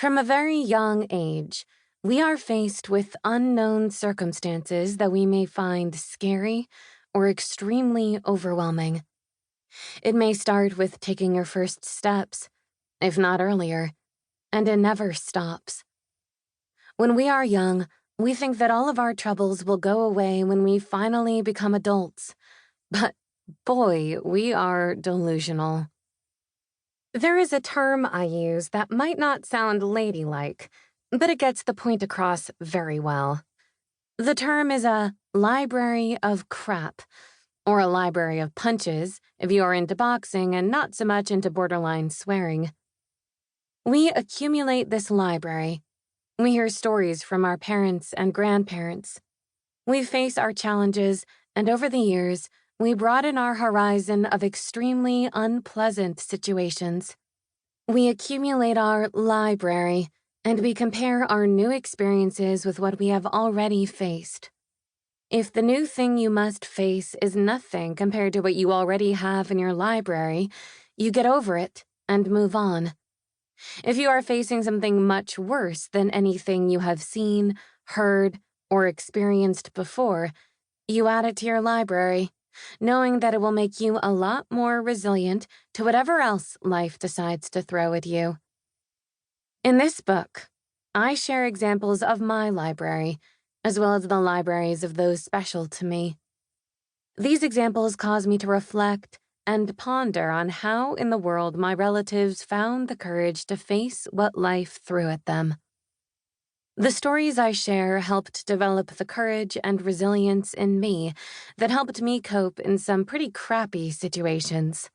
From a very young age, we are faced with unknown circumstances that we may find scary or extremely overwhelming. It may start with taking your first steps, if not earlier, and it never stops. When we are young, we think that all of our troubles will go away when we finally become adults. But boy, we are delusional. There is a term I use that might not sound ladylike, but it gets the point across very well. The term is a library of crap, or a library of punches if you are into boxing and not so much into borderline swearing. We accumulate this library. We hear stories from our parents and grandparents. We face our challenges, and over the years, we broaden our horizon of extremely unpleasant situations. We accumulate our library, and we compare our new experiences with what we have already faced. If the new thing you must face is nothing compared to what you already have in your library, you get over it and move on. If you are facing something much worse than anything you have seen, heard, or experienced before, you add it to your library, knowing that it will make you a lot more resilient to whatever else life decides to throw at you. In this book, I share examples of my library, as well as the libraries of those special to me. These examples cause me to reflect and ponder on how in the world my relatives found the courage to face what life threw at them. The stories I share helped develop the courage and resilience in me that helped me cope in some pretty crappy situations.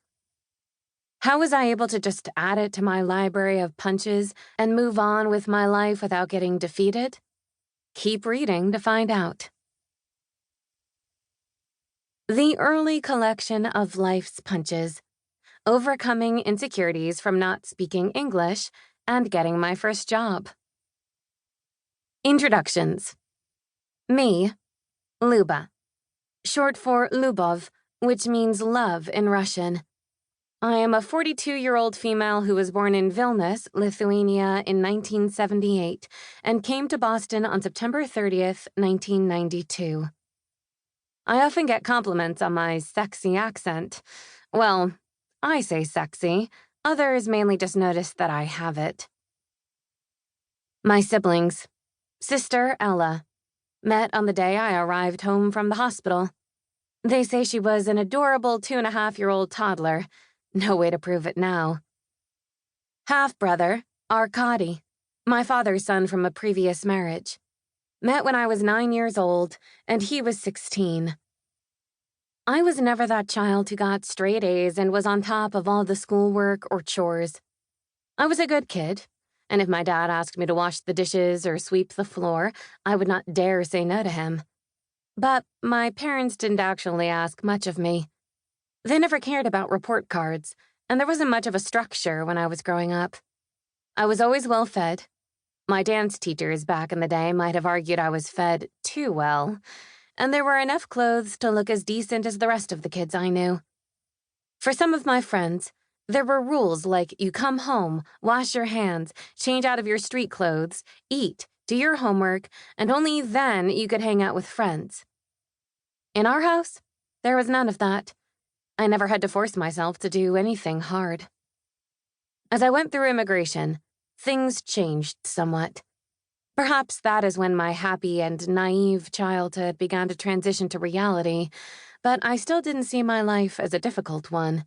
How was I able to just add it to my library of punches and move on with my life without getting defeated? Keep reading to find out. The early collection of life's punches, overcoming insecurities from not speaking English and getting my first job. Introductions. Me, Luba, short for Lubov, which means love in Russian. I am a 42-year-old female who was born in Vilnius, Lithuania in 1978 and came to Boston on September 30th, 1992. I often get compliments on my sexy accent. Well, I say sexy. Others mainly just notice that I have it. My siblings. Sister Ella. Met on the day I arrived home from the hospital. They say she was an adorable 2.5-year-old toddler. No way to prove it now. Half-brother, Arkady. My father's son from a previous marriage. Met when I was 9 years old, and he was 16. I was never that child who got straight A's and was on top of all the schoolwork or chores. I was a good kid, and if my dad asked me to wash the dishes or sweep the floor, I would not dare say no to him. But my parents didn't actually ask much of me. They never cared about report cards, and there wasn't much of a structure when I was growing up. I was always well fed. My dance teachers back in the day might have argued I was fed too well, and there were enough clothes to look as decent as the rest of the kids I knew. For some of my friends, there were rules like you come home, wash your hands, change out of your street clothes, eat, do your homework, and only then you could hang out with friends. In our house, there was none of that. I never had to force myself to do anything hard. As I went through immigration, things changed somewhat. Perhaps that is when my happy and naive childhood began to transition to reality, but I still didn't see my life as a difficult one.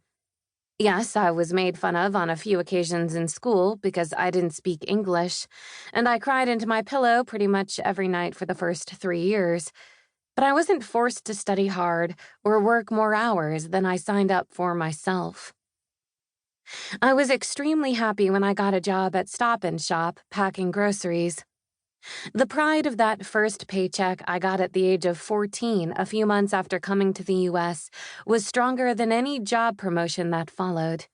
Yes, I was made fun of on a few occasions in school because I didn't speak English, and I cried into my pillow pretty much every night for the first 3 years. But I wasn't forced to study hard or work more hours than I signed up for myself. I was extremely happy when I got a job at Stop & Shop packing groceries. The pride of that first paycheck I got at the age of 14, a few months after coming to the U.S., was stronger than any job promotion that followed.